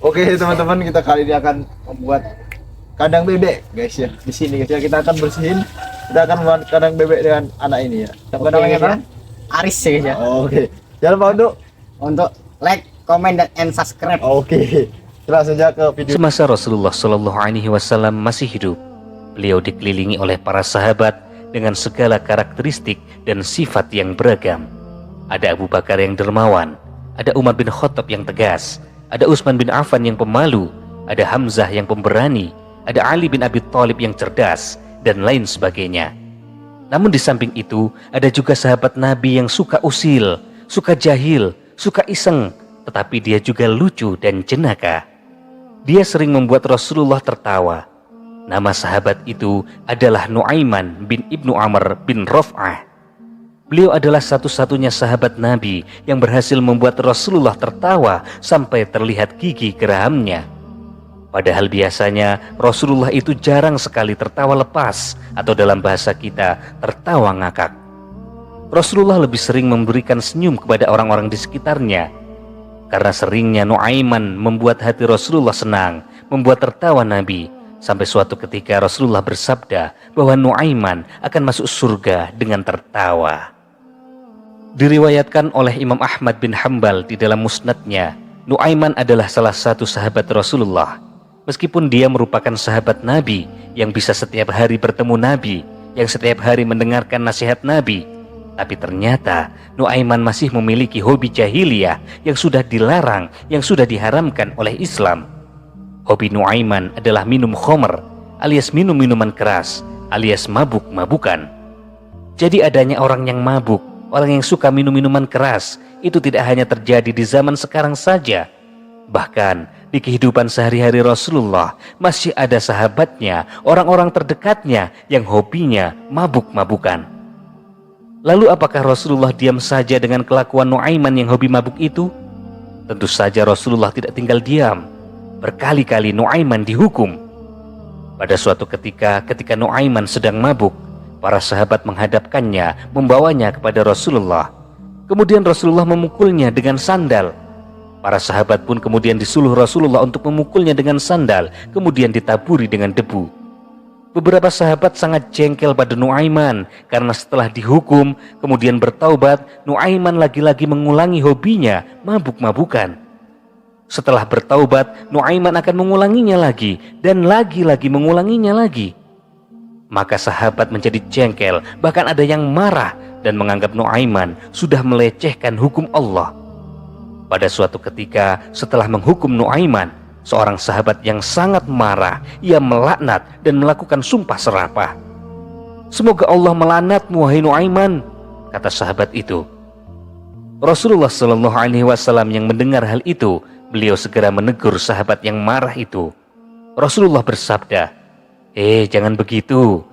Oke teman-teman, kita kali ini akan membuat kandang bebek guys ya. Di sini guys ya, kita akan bersihin. Kita akan membuat kandang bebek dengan anak ini ya. Siapa namanya kan? Aris ya guys ya. Oke. Jangan lupa Untuk like, comment, dan subscribe. Oke. Kita langsung saja ke video. Semasa Rasulullah Shallallahu Alaihi Wasallam masih hidup, beliau dikelilingi oleh para sahabat dengan segala karakteristik dan sifat yang beragam. Ada Abu Bakar yang dermawan, ada Umar bin Khattab yang tegas, ada Utsman bin Affan yang pemalu, ada Hamzah yang pemberani, ada Ali bin Abi Thalib yang cerdas, dan lain sebagainya. Namun di samping itu, ada juga sahabat Nabi yang suka usil, suka jahil, suka iseng, tetapi dia juga lucu dan jenaka. Dia sering membuat Rasulullah tertawa. Nama sahabat itu adalah Nuaiman bin Ibnu Amr bin Raf'ah. Beliau adalah satu-satunya sahabat Nabi yang berhasil membuat Rasulullah tertawa sampai terlihat gigi gerahamnya. Padahal biasanya Rasulullah itu jarang sekali tertawa lepas, atau dalam bahasa kita tertawa ngakak. Rasulullah lebih sering memberikan senyum kepada orang-orang di sekitarnya. Karena seringnya Nuaiman membuat hati Rasulullah senang, membuat tertawa Nabi, sampai suatu ketika Rasulullah bersabda bahwa Nuaiman akan masuk surga dengan tertawa. Diriwayatkan oleh Imam Ahmad bin Hambal di dalam musnadnya, Nuaiman adalah salah satu sahabat Rasulullah. Meskipun dia merupakan sahabat Nabi yang bisa setiap hari bertemu Nabi, yang setiap hari mendengarkan nasihat Nabi, tapi ternyata Nuaiman masih memiliki hobi jahiliyah yang sudah dilarang, yang sudah diharamkan oleh Islam. Hobi Nuaiman adalah minum khomer, alias minum minuman keras, alias mabuk-mabukan. Jadi adanya orang yang mabuk, orang yang suka minum minuman keras, itu tidak hanya terjadi di zaman sekarang saja. Bahkan di kehidupan sehari-hari Rasulullah masih ada sahabatnya, orang-orang terdekatnya yang hobinya mabuk-mabukan. Lalu apakah Rasulullah diam saja dengan kelakuan Nuaiman yang hobi mabuk itu? Tentu saja Rasulullah tidak tinggal diam. Berkali-kali Nuaiman dihukum. Pada suatu ketika Nuaiman sedang mabuk, para sahabat menghadapkannya, membawanya kepada Rasulullah. Kemudian Rasulullah memukulnya dengan sandal. Para sahabat pun kemudian disuruh Rasulullah untuk memukulnya dengan sandal, kemudian ditaburi dengan debu. Beberapa sahabat sangat jengkel pada Nuaiman karena setelah dihukum kemudian bertaubat, Nuaiman lagi-lagi mengulangi hobinya mabuk-mabukan. Setelah bertaubat, Nuaiman akan mengulanginya lagi dan lagi-lagi mengulanginya lagi. Maka sahabat menjadi jengkel, bahkan ada yang marah dan menganggap Nuaiman sudah melecehkan hukum Allah. Pada suatu ketika setelah menghukum Nuaiman, seorang sahabat yang sangat marah, ia melaknat dan melakukan sumpah serapah. "Semoga Allah melaknatmu wahai Nuaiman," kata sahabat itu. Rasulullah Shallallahu Alaihi Wasallam yang mendengar hal itu, beliau segera menegur sahabat yang marah itu. Rasulullah bersabda, Jangan begitu.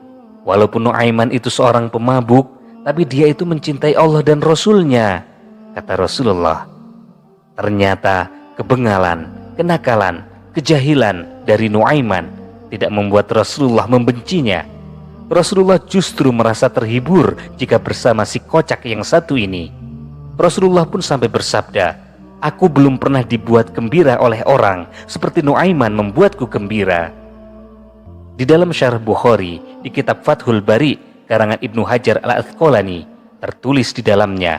Walaupun Nuaiman itu seorang pemabuk, tapi dia itu mencintai Allah dan Rasulnya," kata Rasulullah. Ternyata kebengalan, kenakalan, kejahilan dari Nuaiman tidak membuat Rasulullah membencinya. Rasulullah justru merasa terhibur jika bersama si kocak yang satu ini. Rasulullah pun sampai bersabda, "Aku belum pernah dibuat gembira oleh orang seperti Nuaiman membuatku gembira." Di dalam Syarah Bukhari di kitab Fathul Bari karangan Ibnu Hajar Al-Asqalani tertulis di dalamnya,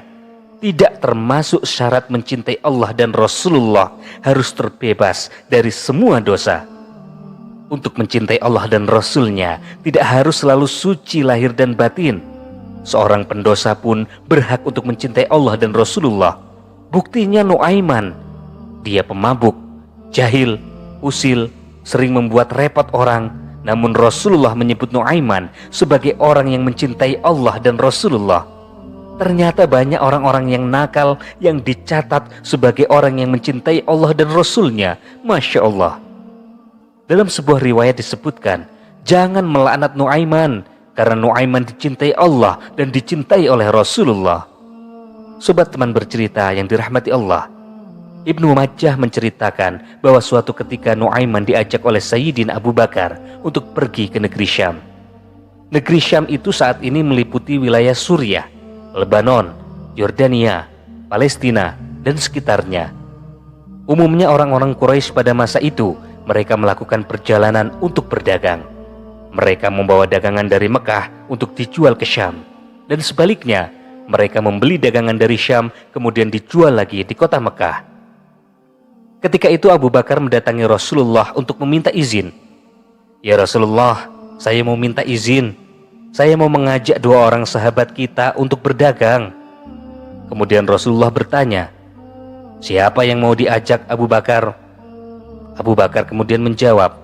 tidak termasuk syarat mencintai Allah dan Rasulullah harus terbebas dari semua dosa. Untuk mencintai Allah dan Rasulnya tidak harus selalu suci lahir dan batin. Seorang pendosa pun berhak untuk mencintai Allah dan Rasulullah. Buktinya Nuaiman, dia pemabuk, jahil, usil, sering membuat repot orang. Namun Rasulullah menyebut Nuaiman sebagai orang yang mencintai Allah dan Rasulullah. Ternyata banyak orang-orang yang nakal yang dicatat sebagai orang yang mencintai Allah dan Rasulnya. Masya Allah. Dalam sebuah riwayat disebutkan, jangan melaknat Nuaiman, karena Nuaiman dicintai Allah dan dicintai oleh Rasulullah. Sobat teman bercerita yang dirahmati Allah, Ibnu Majah menceritakan bahwa suatu ketika Nuaiman diajak oleh Sayyidina Abu Bakar untuk pergi ke negeri Syam. Negeri Syam itu saat ini meliputi wilayah Suriah, Lebanon, Yordania, Palestina, dan sekitarnya. Umumnya orang-orang Quraisy pada masa itu, mereka melakukan perjalanan untuk berdagang. Mereka membawa dagangan dari Mekah untuk dijual ke Syam. Dan sebaliknya, mereka membeli dagangan dari Syam kemudian dijual lagi di kota Mekah. Ketika itu Abu Bakar mendatangi Rasulullah untuk meminta izin. Ya Rasulullah, saya mau minta izin. Saya mau mengajak 2 orang sahabat kita untuk berdagang. Kemudian Rasulullah bertanya, siapa yang mau diajak Abu Bakar? Abu Bakar kemudian menjawab,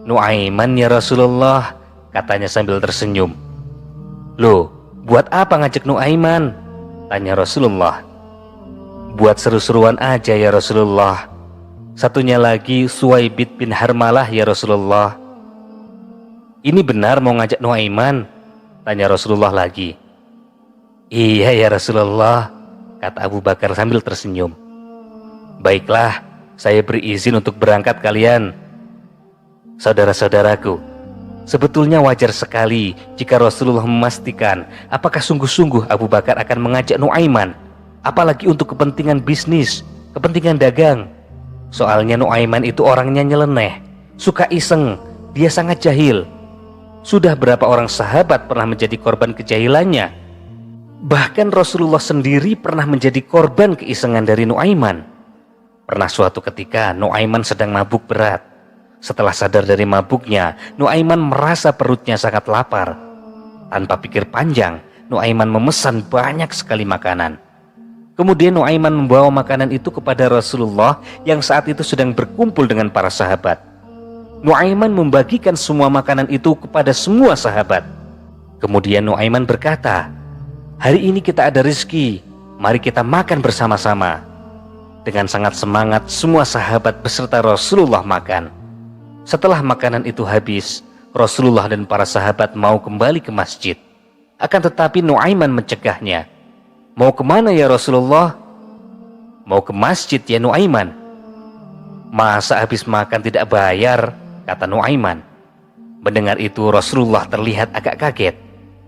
Nuaiman ya Rasulullah, katanya sambil tersenyum. Loh, buat apa ngajak Nuaiman? Tanya Rasulullah. Buat seru-seruan aja ya Rasulullah. Satunya lagi Suwaibid bin Harmalah ya Rasulullah. Ini benar mau ngajak Nuaiman? Tanya Rasulullah lagi. Iya ya Rasulullah, kata Abu Bakar sambil tersenyum. Baiklah, saya beri izin untuk berangkat kalian. Saudara-saudaraku, sebetulnya wajar sekali jika Rasulullah memastikan apakah sungguh-sungguh Abu Bakar akan mengajak Nuaiman, apalagi untuk kepentingan bisnis, kepentingan dagang. Soalnya Nuaiman itu orangnya nyeleneh, suka iseng, dia sangat jahil. Sudah berapa orang sahabat pernah menjadi korban kejahilannya. Bahkan Rasulullah sendiri pernah menjadi korban keisengan dari Nuaiman. Pernah suatu ketika Nuaiman sedang mabuk berat. Setelah sadar dari mabuknya, Nuaiman merasa perutnya sangat lapar. Tanpa pikir panjang, Nuaiman memesan banyak sekali makanan. Kemudian Nuaiman membawa makanan itu kepada Rasulullah yang saat itu sedang berkumpul dengan para sahabat. Nuaiman membagikan semua makanan itu kepada semua sahabat. Kemudian Nuaiman berkata, hari ini kita ada rezeki, mari kita makan bersama-sama. Dengan sangat semangat semua sahabat beserta Rasulullah makan. Setelah makanan itu habis, Rasulullah dan para sahabat mau kembali ke masjid. Akan tetapi Nuaiman mencegahnya. Mau kemana ya Rasulullah? Mau ke masjid ya Nuaiman. Masa habis makan tidak bayar? Kata Nuaiman. Mendengar itu Rasulullah terlihat agak kaget.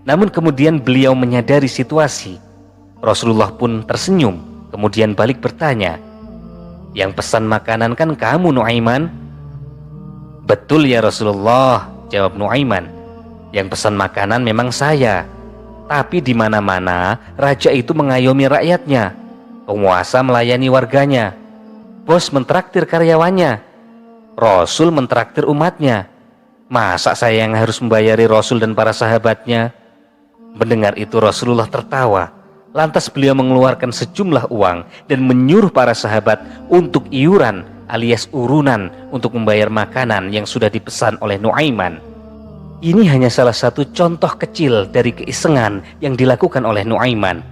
Namun kemudian beliau menyadari situasi. Rasulullah pun tersenyum, kemudian balik bertanya, yang pesan makanan kan kamu Nuaiman? Betul ya Rasulullah, jawab Nuaiman. Yang pesan makanan memang saya. Tapi di mana-mana raja itu mengayomi rakyatnya, penguasa melayani warganya, bos mentraktir karyawannya, Rasul mentraktir umatnya. Masa saya yang harus membayari Rasul dan para sahabatnya? Mendengar itu Rasulullah tertawa. Lantas beliau mengeluarkan sejumlah uang dan menyuruh para sahabat untuk iuran alias urunan untuk membayar makanan yang sudah dipesan oleh Nuaiman. Ini hanya salah satu contoh kecil dari keisengan yang dilakukan oleh Nuaiman.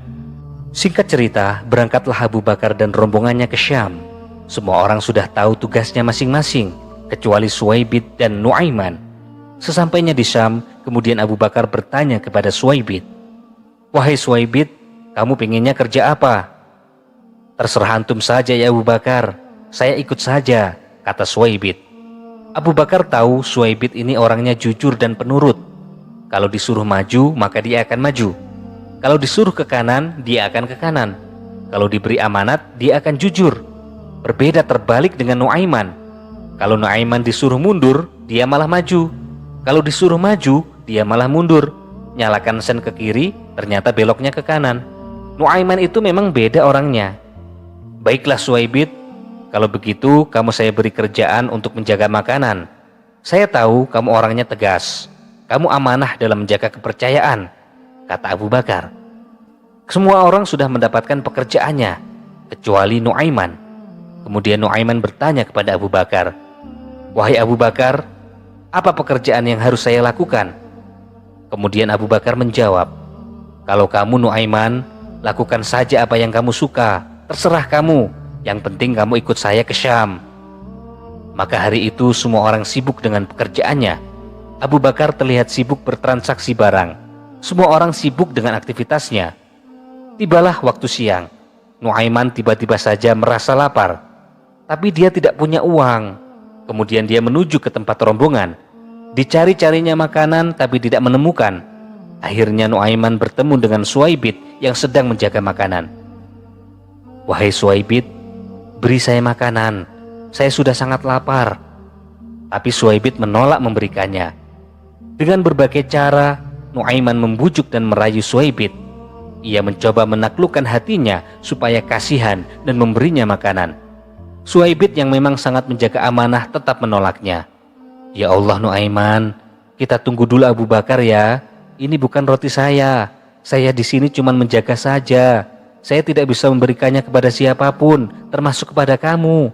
Singkat cerita, berangkatlah Abu Bakar dan rombongannya ke Syam. Semua orang sudah tahu tugasnya masing-masing, kecuali Suwaibid dan Nuaiman. Sesampainya di Syam, kemudian Abu Bakar bertanya kepada Suwaibid, wahai Suwaibid, kamu pengennya kerja apa? Terserah antum saja ya Abu Bakar, saya ikut saja, kata Suwaibid. Abu Bakar tahu Suwaibid ini orangnya jujur dan penurut. Kalau disuruh maju, maka dia akan maju. Kalau disuruh ke kanan, dia akan ke kanan. Kalau diberi amanat, dia akan jujur. Berbeda terbalik dengan Nuaiman. Kalau Nuaiman disuruh mundur, dia malah maju. Kalau disuruh maju, dia malah mundur. Nyalakan sen ke kiri, ternyata beloknya ke kanan. Nuaiman itu memang beda orangnya. Baiklah Suwaibid, kalau begitu kamu saya beri kerjaan untuk menjaga makanan. Saya tahu kamu orangnya tegas. Kamu amanah dalam menjaga kepercayaan, kata Abu Bakar. Semua orang sudah mendapatkan pekerjaannya, kecuali Nuaiman. Kemudian Nuaiman bertanya kepada Abu Bakar, wahai Abu Bakar, apa pekerjaan yang harus saya lakukan? Kemudian Abu Bakar menjawab, kalau kamu Nuaiman, lakukan saja apa yang kamu suka, terserah kamu, yang penting kamu ikut saya ke Syam. Maka hari itu semua orang sibuk dengan pekerjaannya. Abu Bakar terlihat sibuk bertransaksi barang. Semua orang sibuk dengan aktivitasnya. Tibalah waktu siang. Nuaiman tiba-tiba saja merasa lapar, tapi dia tidak punya uang. Kemudian dia menuju ke tempat rombongan. Dicari-carinya makanan tapi tidak menemukan. Akhirnya Nuaiman bertemu dengan Suwaibid yang sedang menjaga makanan. Wahai Suwaibid, "Beri saya makanan, saya sudah sangat lapar." Tapi Suwaibid menolak memberikannya. Dengan berbagai cara, Nuaiman membujuk dan merayu Suwaibid. Ia mencoba menaklukkan hatinya supaya kasihan dan memberinya makanan. Suwaibid yang memang sangat menjaga amanah tetap menolaknya. "Ya Allah Nuaiman, kita tunggu dulu Abu Bakar ya. Ini bukan roti saya. Saya di sini cuma menjaga saja. Saya tidak bisa memberikannya kepada siapapun, termasuk kepada kamu.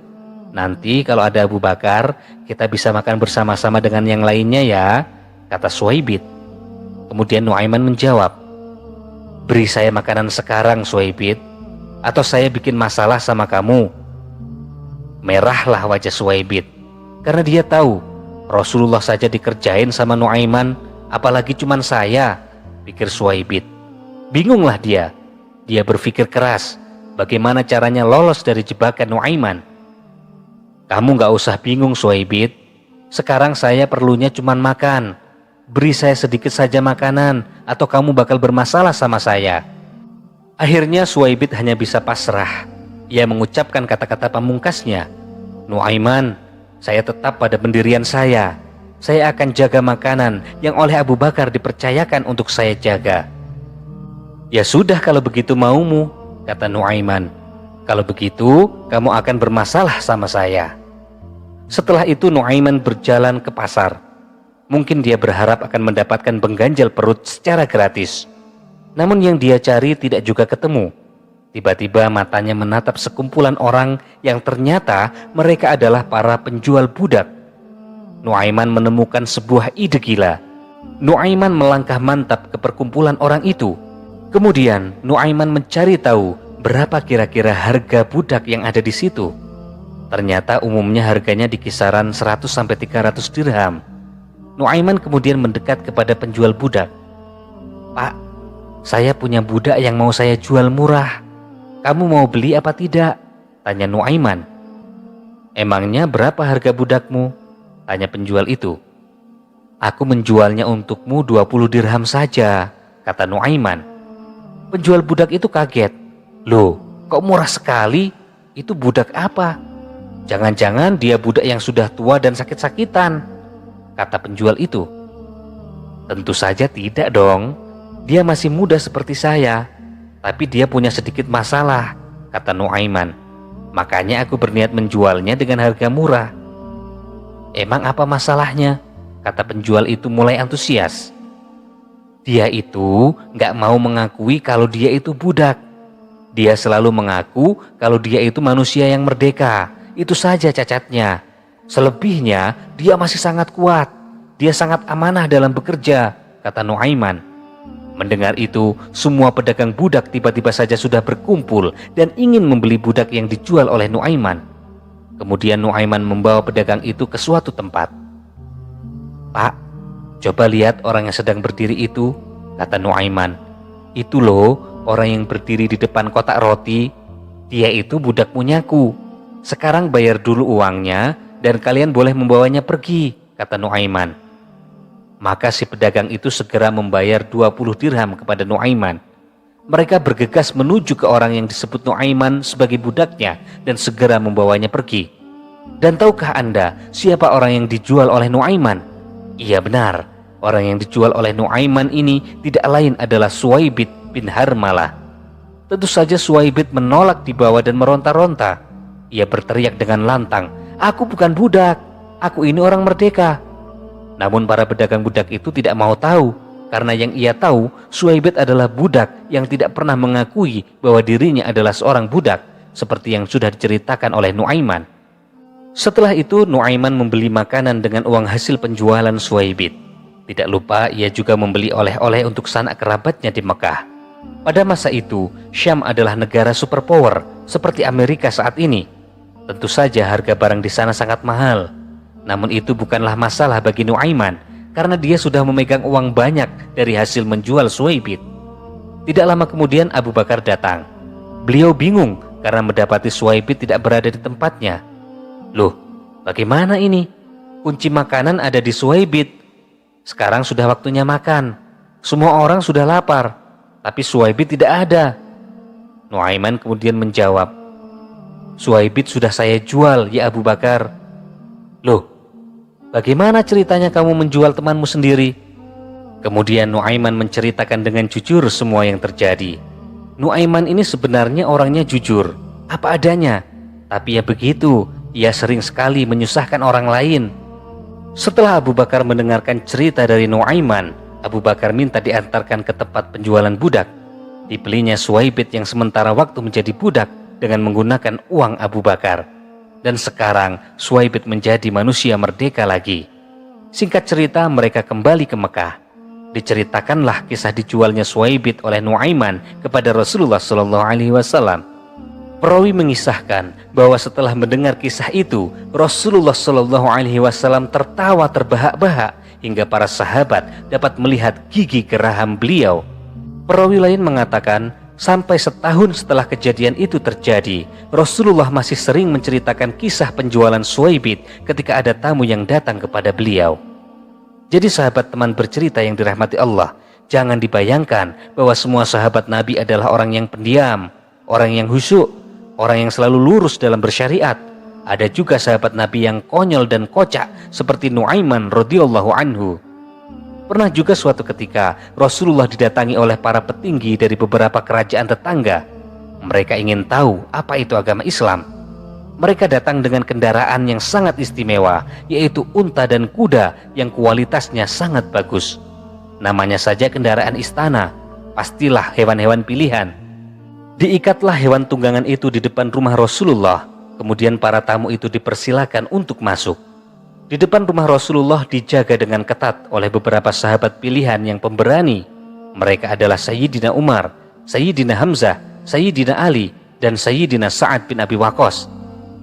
Nanti kalau ada Abu Bakar, kita bisa makan bersama-sama dengan yang lainnya ya," kata Suwaibid. Kemudian Nuaiman menjawab, "Beri saya makanan sekarang Suwaibid, atau saya bikin masalah sama kamu." Merahlah wajah Suwaibid, karena dia tahu Rasulullah saja dikerjain sama Nuaiman, apalagi cuman saya, pikir Suwaibid. Bingunglah dia. Dia berpikir keras, bagaimana caranya lolos dari jebakan Nuaiman. "Kamu gak usah bingung Suwaibid. Sekarang saya perlunya cuman makan. Beri saya sedikit saja makanan, atau kamu bakal bermasalah sama saya." Akhirnya Suwaibid hanya bisa pasrah. Ia mengucapkan kata-kata pamungkasnya, "Nuaiman, saya tetap pada pendirian saya. Saya akan jaga makanan yang oleh Abu Bakar dipercayakan untuk saya jaga." "Ya sudah kalau begitu maumu," kata Nuaiman. "Kalau begitu kamu akan bermasalah sama saya." Setelah itu Nuaiman berjalan ke pasar. Mungkin dia berharap akan mendapatkan pengganjal perut secara gratis. Namun yang dia cari tidak juga ketemu. Tiba-tiba matanya menatap sekumpulan orang yang ternyata mereka adalah para penjual budak. Nuaiman menemukan sebuah ide gila. Nuaiman melangkah mantap ke perkumpulan orang itu. Kemudian Nuaiman mencari tahu berapa kira-kira harga budak yang ada di situ. Ternyata umumnya harganya di kisaran 100-300 dirham. Nuaiman kemudian mendekat kepada penjual budak. "Pak, saya punya budak yang mau saya jual murah. Kamu mau beli apa tidak?" tanya Nuaiman. "Emangnya berapa harga budakmu?" tanya penjual itu. "Aku menjualnya untukmu 20 dirham saja," kata Nuaiman. Penjual budak itu kaget. "Loh, kok murah sekali? Itu budak apa? Jangan-jangan dia budak yang sudah tua dan sakit-sakitan," kata penjual itu. "Tentu saja tidak dong. Dia masih muda seperti saya. Tapi dia punya sedikit masalah," kata Nuaiman. "Makanya aku berniat menjualnya dengan harga murah." "Emang apa masalahnya?" kata penjual itu mulai antusias. "Dia itu gak mau mengakui kalau dia itu budak. Dia selalu mengaku kalau dia itu manusia yang merdeka. Itu saja cacatnya. Selebihnya dia masih sangat kuat. Dia sangat amanah dalam bekerja," kata Nuaiman. Mendengar itu, semua pedagang budak tiba-tiba saja sudah berkumpul dan ingin membeli budak yang dijual oleh Nuaiman. Kemudian Nuaiman membawa pedagang itu ke suatu tempat. "Pak, coba lihat orang yang sedang berdiri itu," kata Nuaiman. "Itu loh, orang yang berdiri di depan kotak roti. Dia itu budak punyaku. Sekarang bayar dulu uangnya dan kalian boleh membawanya pergi," kata Nuaiman. Maka si pedagang itu segera membayar 20 dirham kepada Nuaiman. Mereka bergegas menuju ke orang yang disebut Nuaiman sebagai budaknya dan segera membawanya pergi. Dan tahukah Anda siapa orang yang dijual oleh Nuaiman? Iya benar, orang yang dijual oleh Nuaiman ini tidak lain adalah Suwaibid bin Harmalah. Tentu saja Suwaibid menolak dibawa dan meronta-ronta. Ia berteriak dengan lantang, "Aku bukan budak, aku ini orang merdeka." Namun para pedagang budak itu tidak mau tahu, karena yang ia tahu Suwaibid adalah budak yang tidak pernah mengakui bahwa dirinya adalah seorang budak, seperti yang sudah diceritakan oleh Nuaiman. Setelah itu Nuaiman membeli makanan dengan uang hasil penjualan Suwaibid. Tidak lupa ia juga membeli oleh-oleh untuk sanak kerabatnya di Mekah. Pada masa itu Syam adalah negara superpower seperti Amerika saat ini. Tentu saja harga barang di sana sangat mahal. Namun itu bukanlah masalah bagi Nuaiman, karena dia sudah memegang uang banyak dari hasil menjual Suwaibid. Tidak lama kemudian Abu Bakar datang. Beliau bingung karena mendapati Suwaibid tidak berada di tempatnya. "Loh, bagaimana ini? Kunci makanan ada di Suwaibid. Sekarang sudah waktunya makan. Semua orang sudah lapar, tapi Suwaibid tidak ada." Nuaiman kemudian menjawab, Suhaibit sudah saya jual ya Abu Bakar. Loh, bagaimana ceritanya kamu menjual temanmu sendiri? Kemudian Nuaiman menceritakan dengan jujur semua yang terjadi. Nuaiman ini sebenarnya orangnya jujur, apa adanya. Tapi ya begitu, ia sering sekali menyusahkan orang lain. Setelah Abu Bakar mendengarkan cerita dari Nuaiman, Abu Bakar minta diantarkan ke tempat penjualan budak. Dibelinya Suhaibit yang sementara waktu menjadi budak dengan menggunakan uang Abu Bakar. Dan sekarang Suhaibit menjadi manusia merdeka lagi. Singkat cerita, mereka kembali ke Mekah. Diceritakanlah kisah dijualnya Suhaibit oleh Nuaiman kepada Rasulullah SAW. Perawi mengisahkan bahwa setelah mendengar kisah itu, Rasulullah SAW tertawa terbahak-bahak hingga para sahabat dapat melihat gigi geraham beliau. Perawi lain mengatakan, sampai setahun setelah kejadian itu terjadi, Rasulullah masih sering menceritakan kisah penjualan Suhaibit ketika ada tamu yang datang kepada beliau. Jadi sahabat teman bercerita yang dirahmati Allah, jangan dibayangkan bahwa semua sahabat Nabi adalah orang yang pendiam, orang yang khusyuk, orang yang selalu lurus dalam bersyariat. Ada juga sahabat Nabi yang konyol dan kocak seperti Nuaiman radhiyallahu anhu. Pernah juga suatu ketika Rasulullah didatangi oleh para petinggi dari beberapa kerajaan tetangga. Mereka ingin tahu apa itu agama Islam. Mereka datang dengan kendaraan yang sangat istimewa, yaitu unta dan kuda yang kualitasnya sangat bagus. Namanya saja kendaraan istana, pastilah hewan-hewan pilihan. Diikatlah hewan tunggangan itu di depan rumah Rasulullah. Kemudian para tamu itu dipersilakan untuk masuk. Di depan rumah Rasulullah dijaga dengan ketat oleh beberapa sahabat pilihan yang pemberani. Mereka adalah Sayyidina Umar, Sayyidina Hamzah, Sayyidina Ali, dan Sayyidina Sa'ad bin Abi Waqqas.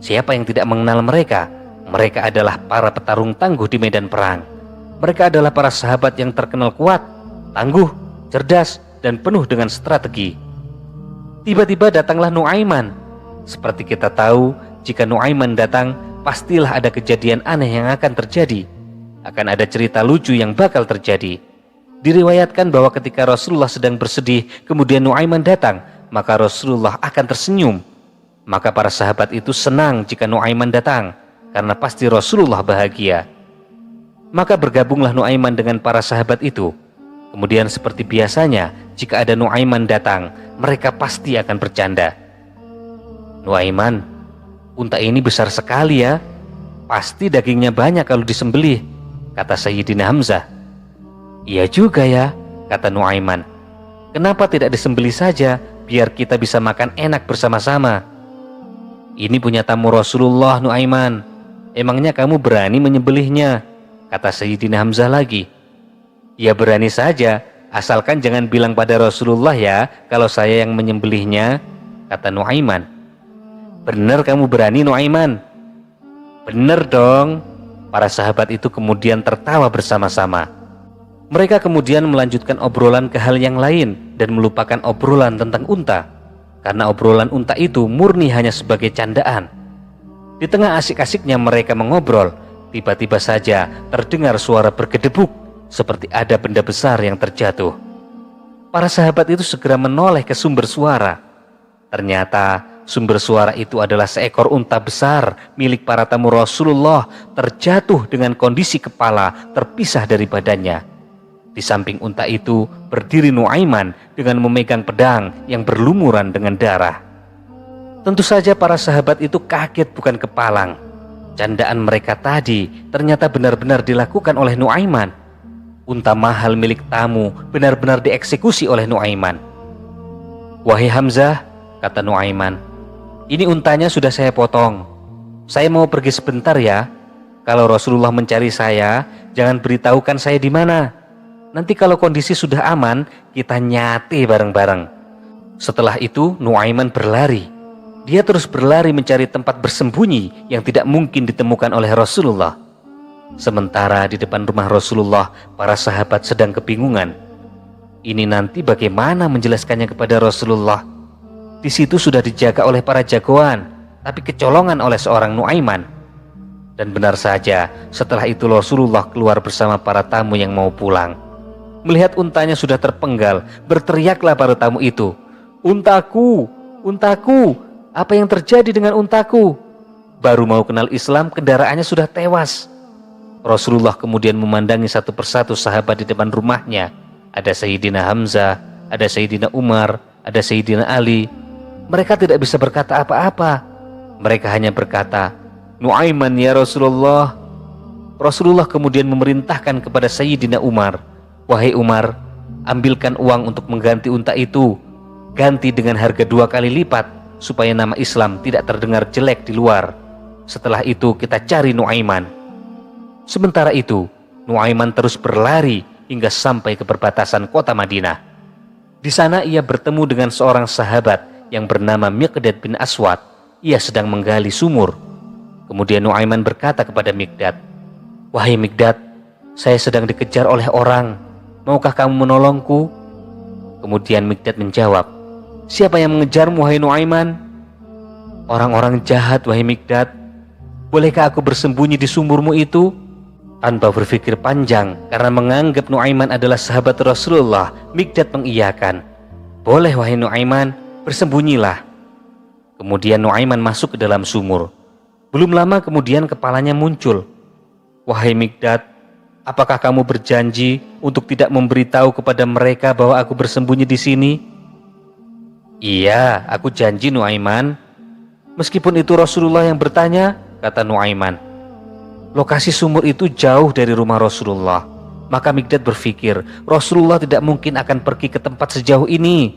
Siapa yang tidak mengenal mereka? Mereka adalah para petarung tangguh di medan perang. Mereka adalah para sahabat yang terkenal kuat, tangguh, cerdas, dan penuh dengan strategi. Tiba-tiba datanglah Nuaiman. Seperti kita tahu, jika Nuaiman datang, pastilah ada kejadian aneh yang akan terjadi. Akan ada cerita lucu yang bakal terjadi. Diriwayatkan bahwa ketika Rasulullah sedang bersedih, kemudian Nuaiman datang, maka Rasulullah akan tersenyum. Maka para sahabat itu senang jika Nuaiman datang, karena pasti Rasulullah bahagia. Maka bergabunglah Nuaiman dengan para sahabat itu. Kemudian seperti biasanya, jika ada Nuaiman datang, mereka pasti akan bercanda. Nuaiman, unta ini besar sekali ya. Pasti dagingnya banyak kalau disembelih, kata Sayyidina Hamzah. Iya juga ya, kata Nuaiman. Kenapa tidak disembelih saja, biar kita bisa makan enak bersama-sama. Ini punya tamu Rasulullah, Nuaiman. Emangnya kamu berani menyembelihnya, kata Sayyidina Hamzah lagi. Ya berani saja, asalkan jangan bilang pada Rasulullah ya kalau saya yang menyembelihnya, kata Nuaiman. Bener kamu berani, Nuaiman? Bener dong. Para sahabat itu kemudian tertawa bersama-sama. Mereka kemudian melanjutkan obrolan ke hal yang lain dan melupakan obrolan tentang unta, karena obrolan unta itu murni hanya sebagai candaan. Di tengah asik-asiknya mereka mengobrol, tiba-tiba saja terdengar suara bergedebuk, seperti ada benda besar yang terjatuh. Para sahabat itu segera menoleh ke sumber suara. Ternyata sumber suara itu adalah seekor unta besar milik para tamu Rasulullah terjatuh dengan kondisi kepala terpisah dari badannya. Di samping unta itu berdiri Nuaiman dengan memegang pedang yang berlumuran dengan darah. Tentu saja para sahabat itu kaget bukan kepalang. Candaan mereka tadi ternyata benar-benar dilakukan oleh Nuaiman. Unta mahal milik tamu benar-benar dieksekusi oleh Nuaiman. Wahai Hamzah, kata Nuaiman, ini untanya sudah saya potong. Saya mau pergi sebentar ya. Kalau Rasulullah mencari saya, jangan beritahukan saya di mana. Nanti kalau kondisi sudah aman, kita nyate bareng-bareng. Setelah itu Nuaiman berlari. Dia terus berlari mencari tempat bersembunyi yang tidak mungkin ditemukan oleh Rasulullah. Sementara di depan rumah Rasulullah, para sahabat sedang kebingungan. Ini nanti bagaimana menjelaskannya kepada Rasulullah? Di situ sudah dijaga oleh para jagoan, tapi kecolongan oleh seorang Nuaiman. Dan benar saja, setelah itu Rasulullah keluar bersama para tamu yang mau pulang. Melihat untanya sudah terpenggal, berteriaklah para tamu itu, "Untaku, untaku, Apa yang terjadi dengan untaku? Baru mau kenal Islam, kendaraannya sudah tewas. Rasulullah kemudian memandangi satu persatu sahabat di depan rumahnya. Ada Sayyidina Hamzah, ada Sayyidina Umar, ada Sayyidina Ali. Mereka tidak bisa berkata apa-apa. Mereka hanya berkata, "Nuaiman ya Rasulullah." Rasulullah kemudian memerintahkan kepada Sayyidina Umar, "Wahai Umar, ambilkan uang untuk mengganti unta itu. Ganti dengan harga 2 kali lipat, supaya nama Islam tidak terdengar jelek di luar. Setelah itu kita cari Nuaiman." Sementara itu, Nuaiman terus berlari hingga sampai ke perbatasan kota Madinah. Di sana ia bertemu dengan seorang sahabat yang bernama Miqdad bin Aswad. Ia sedang menggali sumur. Kemudian Nuaiman berkata kepada Miqdad, "Wahai Miqdad, saya sedang dikejar oleh orang. Maukah kamu menolongku?" Kemudian Miqdad menjawab, "Siapa yang mengejarmu, wahai Nuaiman?" "Orang-orang jahat, wahai Miqdad. Bolehkah aku bersembunyi di sumurmu itu?" Tanpa berpikir panjang, karena menganggap Nuaiman adalah sahabat Rasulullah, Miqdad mengiyakan. "Boleh, wahai Nuaiman, bersembunyilah." Kemudian Nuaiman masuk ke dalam sumur. Belum lama kemudian kepalanya muncul. "Wahai Miqdad, apakah kamu berjanji untuk tidak memberitahu kepada mereka bahwa aku bersembunyi di sini?" "Iya, aku janji Nuaiman." "Meskipun itu Rasulullah yang bertanya," kata Nuaiman. Lokasi sumur itu jauh dari rumah Rasulullah. Maka Miqdad berpikir, Rasulullah tidak mungkin akan pergi ke tempat sejauh ini.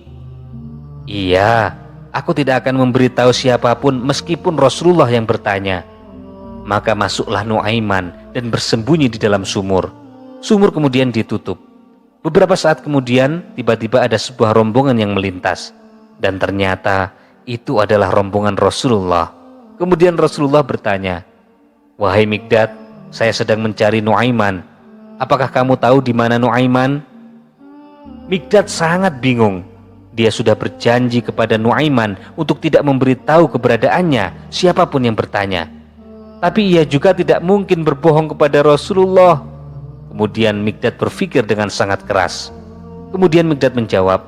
"Iya, aku tidak akan memberitahu siapapun meskipun Rasulullah yang bertanya." Maka masuklah Nuaiman dan bersembunyi di dalam sumur. Sumur kemudian ditutup. Beberapa saat kemudian, tiba-tiba ada sebuah rombongan yang melintas. Dan ternyata itu adalah rombongan Rasulullah. Kemudian Rasulullah bertanya, "Wahai Miqdad, saya sedang mencari Nuaiman. Apakah kamu tahu di mana Nuaiman?" Miqdad sangat bingung. Dia sudah berjanji kepada Nuaiman untuk tidak memberitahu keberadaannya siapapun yang bertanya. Tapi ia juga tidak mungkin berbohong kepada Rasulullah. Kemudian Miqdad berpikir dengan sangat keras. Kemudian Miqdad menjawab,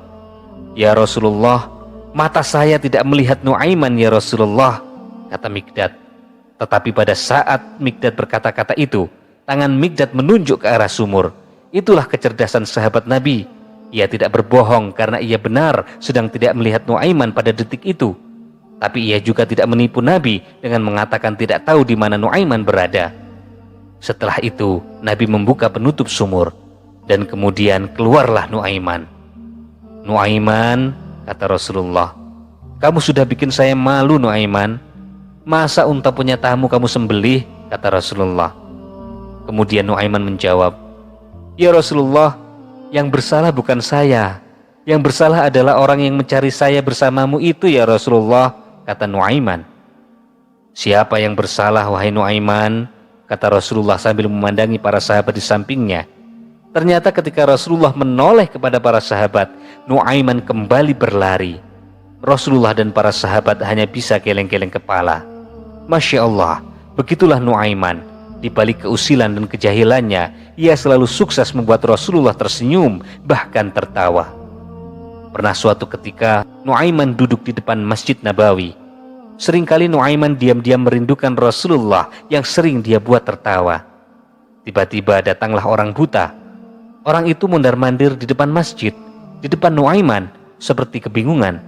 "Ya Rasulullah, mata saya tidak melihat Nuaiman ya Rasulullah," kata Miqdad. Tetapi pada saat Miqdad berkata-kata itu, tangan Miqdad menunjuk ke arah sumur. Itulah kecerdasan sahabat Nabi. Ia tidak berbohong karena ia benar sedang tidak melihat Nuaiman pada detik itu. Tapi ia juga tidak menipu Nabi dengan mengatakan tidak tahu di mana Nuaiman berada. Setelah itu, Nabi membuka penutup sumur. Dan kemudian keluarlah Nuaiman. "Nuaiman," kata Rasulullah, "kamu sudah bikin saya malu, Nuaiman. Masa unta punya tamu kamu sembelih?" kata Rasulullah. Kemudian Nuaiman menjawab, "Ya Rasulullah, yang bersalah bukan saya. Yang bersalah adalah orang yang mencari saya bersamamu itu ya Rasulullah," kata Nuaiman. "Siapa yang bersalah, wahai Nuaiman?" kata Rasulullah sambil memandangi para sahabat di sampingnya. Ternyata ketika Rasulullah menoleh kepada para sahabat, Nuaiman kembali berlari. Rasulullah dan para sahabat hanya bisa geleng-geleng kepala. Masya Allah, begitulah Nuaiman. Di balik keusilan dan kejahilannya, ia selalu sukses membuat Rasulullah tersenyum, bahkan tertawa. Pernah suatu ketika, Nuaiman duduk di depan Masjid Nabawi. Seringkali Nuaiman diam-diam merindukan Rasulullah yang sering dia buat tertawa. Tiba-tiba datanglah orang buta. Orang itu mondar-mandir di depan masjid, di depan Nuaiman, seperti kebingungan.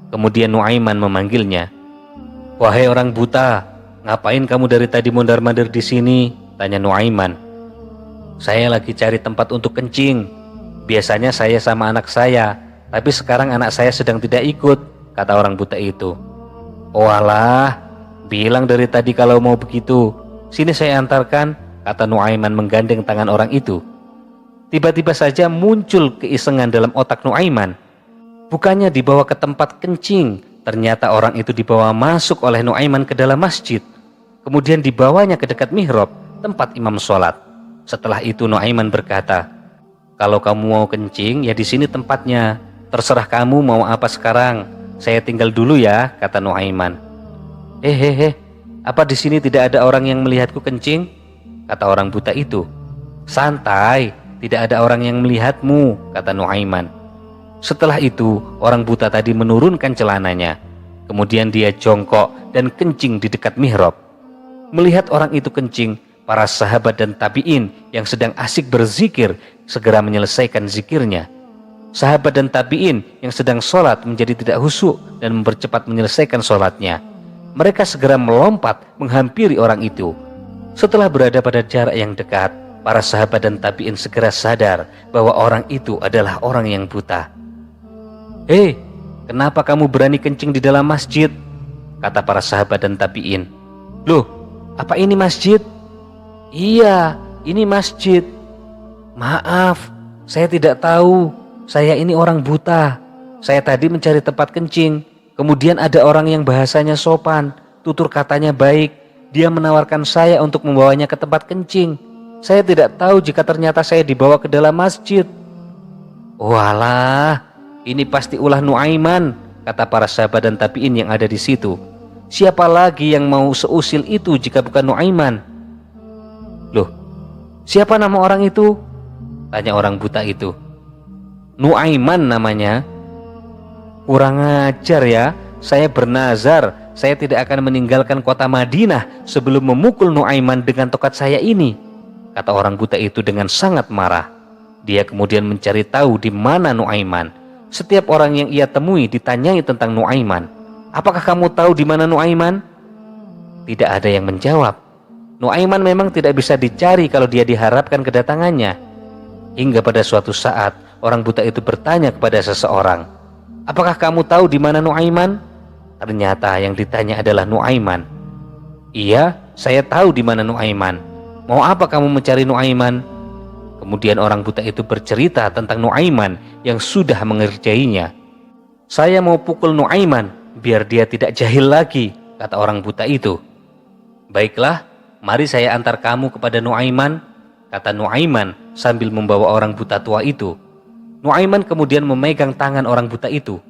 Kemudian Nuaiman memanggilnya. "Wahai orang buta, ngapain kamu dari tadi mondar-mandir di sini?" tanya Nuaiman. "Saya lagi cari tempat untuk kencing. Biasanya saya sama anak saya, tapi sekarang anak saya sedang tidak ikut," kata orang buta itu. "Oh alah, bilang dari tadi kalau mau begitu. Sini saya antarkan," kata Nuaiman menggandeng tangan orang itu. Tiba-tiba saja muncul keisengan dalam otak Nuaiman. Bukannya dibawa ke tempat kencing, ternyata orang itu dibawa masuk oleh Nuaiman ke dalam masjid. Kemudian dibawanya ke dekat mihrab, tempat imam sholat. Setelah itu Nuaiman berkata, "Kalau kamu mau kencing, ya di sini tempatnya. Terserah kamu mau apa sekarang. Saya tinggal dulu ya," kata Nuaiman. Hehehe, apa di sini tidak ada orang yang melihatku kencing?" kata orang buta itu. "Santai, tidak ada orang yang melihatmu," kata Nuaiman. Setelah itu, orang buta tadi menurunkan celananya. Kemudian dia jongkok dan kencing di dekat mihrab. Melihat orang itu kencing, para sahabat dan tabi'in yang sedang asik berzikir segera menyelesaikan zikirnya. Sahabat dan tabi'in yang sedang sholat menjadi tidak khusyuk dan mempercepat menyelesaikan sholatnya. Mereka segera melompat menghampiri orang itu. Setelah berada pada jarak yang dekat, para sahabat dan tabi'in segera sadar bahwa orang itu adalah orang yang buta. "Hei, kenapa kamu berani kencing di dalam masjid?" kata para sahabat dan tabi'in. "Loh, apa ini masjid?" "Iya, ini masjid." "Maaf, saya tidak tahu. Saya ini orang buta. Saya tadi mencari tempat kencing. Kemudian ada orang yang bahasanya sopan, tutur katanya baik. Dia menawarkan saya untuk membawanya ke tempat kencing. Saya tidak tahu jika ternyata saya dibawa ke dalam masjid." "Walah, ini pasti ulah Nuaiman," kata para sahabat dan tabi'in yang ada di situ. "Siapa lagi yang mau seusil itu jika bukan Nuaiman?" "Loh, siapa nama orang itu?" tanya orang buta itu. "Nuaiman namanya." "Kurang ajar ya, saya bernazar saya tidak akan meninggalkan kota Madinah sebelum memukul Nuaiman dengan tokat saya ini," kata orang buta itu dengan sangat marah. Dia kemudian mencari tahu di mana Nuaiman. Setiap orang yang ia temui ditanyai tentang Nuaiman. "Apakah kamu tahu di mana Nuaiman?" Tidak ada yang menjawab. Nuaiman memang tidak bisa dicari kalau dia diharapkan kedatangannya. Hingga pada suatu saat orang buta itu bertanya kepada seseorang, "Apakah kamu tahu di mana Nuaiman?" Ternyata yang ditanya adalah Nuaiman. "Iya, saya tahu di mana Nuaiman. Mau apa kamu mencari Nuaiman?" Kemudian orang buta itu bercerita tentang Nuaiman yang sudah mengerjainya. "Saya mau pukul Nuaiman biar dia tidak jahil lagi," kata orang buta itu. "Baiklah, mari saya antar kamu kepada Nuaiman," kata Nuaiman sambil membawa orang buta tua itu. Nuaiman kemudian memegang tangan orang buta itu.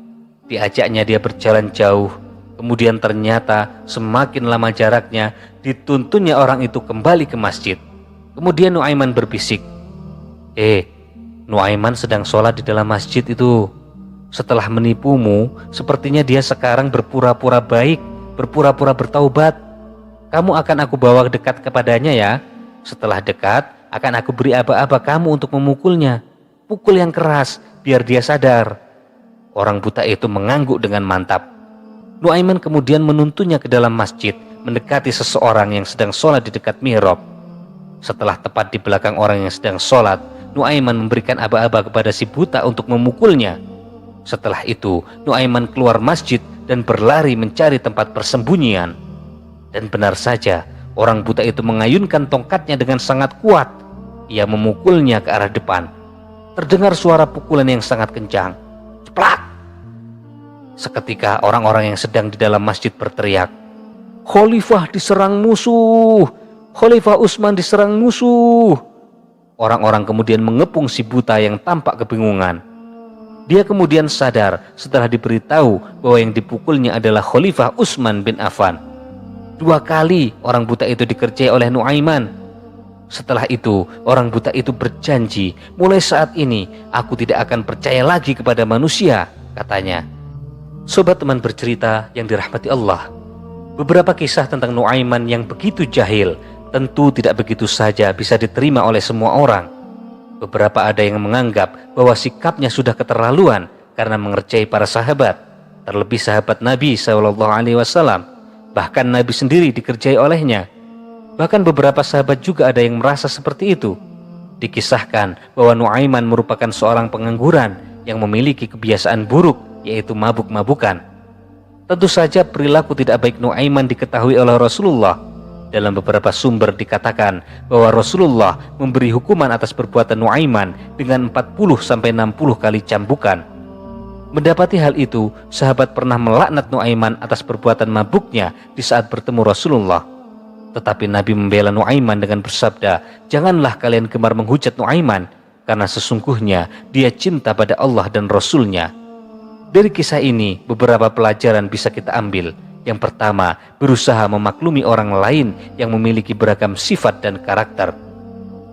Diajaknya dia berjalan jauh. Kemudian ternyata semakin lama jaraknya, dituntunnya orang itu kembali ke masjid. Kemudian Nuaiman berbisik, Nuaiman sedang sholat di dalam masjid itu. Setelah menipumu, sepertinya dia sekarang berpura-pura baik, berpura-pura bertaubat. Kamu akan aku bawa dekat kepadanya ya. Setelah dekat, akan aku beri aba-aba kamu untuk memukulnya. Pukul yang keras, biar dia sadar." Orang buta itu mengangguk dengan mantap. Nuaiman kemudian menuntunnya ke dalam masjid, mendekati seseorang yang sedang sholat di dekat mihrab. Setelah tepat di belakang orang yang sedang sholat, Nuaiman memberikan aba-aba kepada si buta untuk memukulnya. Setelah itu, Nuaiman keluar masjid dan berlari mencari tempat persembunyian. Dan benar saja, orang buta itu mengayunkan tongkatnya dengan sangat kuat. Ia memukulnya ke arah depan. Terdengar suara pukulan yang sangat kencang. Ceplak! Seketika orang-orang yang sedang di dalam masjid berteriak, "Khalifah diserang musuh! Khalifah Utsman diserang musuh!" Orang-orang kemudian mengepung si buta yang tampak kebingungan. Dia kemudian sadar setelah diberitahu bahwa yang dipukulnya adalah Khalifah Utsman bin Affan. 2 kali orang buta itu dikerjai oleh Nuaiman. Setelah itu, orang buta itu berjanji, "Mulai saat ini, aku tidak akan percaya lagi kepada manusia," katanya. Sobat teman bercerita yang dirahmati Allah, beberapa kisah tentang Nuaiman yang begitu jahil tentu tidak begitu saja bisa diterima oleh semua orang. Beberapa ada yang menganggap bahwa sikapnya sudah keterlaluan karena mengerjai para sahabat, terlebih sahabat Nabi SAW. Bahkan Nabi sendiri dikerjai olehnya. Bahkan beberapa sahabat juga ada yang merasa seperti itu. Dikisahkan bahwa Nuaiman merupakan seorang pengangguran yang memiliki kebiasaan buruk, yaitu mabuk-mabukan. Tentu saja perilaku tidak baik Nuaiman diketahui oleh Rasulullah. Dalam beberapa sumber dikatakan bahwa Rasulullah memberi hukuman atas perbuatan Nuaiman dengan 40-60 kali cambukan. Mendapati hal itu, sahabat pernah melaknat Nuaiman atas perbuatan mabuknya di saat bertemu Rasulullah. Tetapi Nabi membela Nuaiman dengan bersabda, "Janganlah kalian gemar menghujat Nuaiman, karena sesungguhnya dia cinta pada Allah dan Rasul-Nya." Dari kisah ini, beberapa pelajaran bisa kita ambil. Yang pertama, berusaha memaklumi orang lain yang memiliki beragam sifat dan karakter.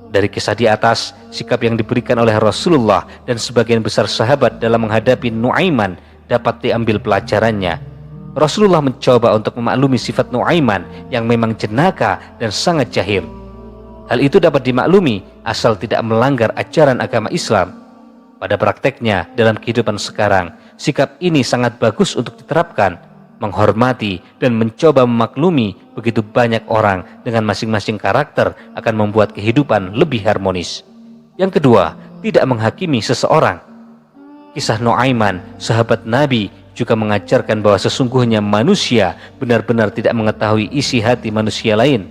Dari kisah di atas, sikap yang diberikan oleh Rasulullah dan sebagian besar sahabat dalam menghadapi Nuaiman dapat diambil pelajarannya. Rasulullah mencoba untuk memaklumi sifat Nuaiman yang memang jenaka dan sangat jahil. Hal itu dapat dimaklumi asal tidak melanggar ajaran agama Islam. Pada prakteknya dalam kehidupan sekarang, sikap ini sangat bagus untuk diterapkan, menghormati dan mencoba memaklumi begitu banyak orang dengan masing-masing karakter akan membuat kehidupan lebih harmonis. Yang kedua, tidak menghakimi seseorang. Kisah Nuaiman, sahabat Nabi, juga mengajarkan bahwa sesungguhnya manusia benar-benar tidak mengetahui isi hati manusia lain.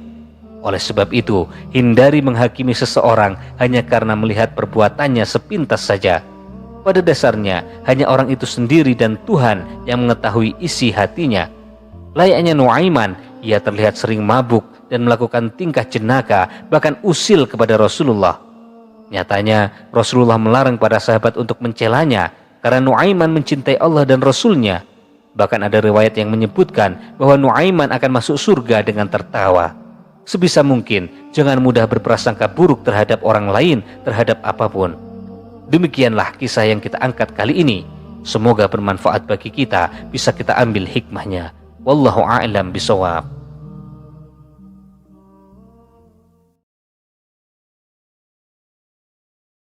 Oleh sebab itu, hindari menghakimi seseorang hanya karena melihat perbuatannya sepintas saja. Pada dasarnya, hanya orang itu sendiri dan Tuhan yang mengetahui isi hatinya. Layaknya Nuaiman, ia terlihat sering mabuk dan melakukan tingkah jenaka, bahkan usil kepada Rasulullah. Nyatanya, Rasulullah melarang para sahabat untuk mencelanya karena Nuaiman mencintai Allah dan Rasulnya. Bahkan ada riwayat yang menyebutkan bahwa Nuaiman akan masuk surga dengan tertawa. Sebisa mungkin, jangan mudah berprasangka buruk terhadap orang lain, terhadap apapun. Demikianlah kisah yang kita angkat kali ini. Semoga bermanfaat bagi kita, bisa kita ambil hikmahnya. Wallahu a'lam bishawab.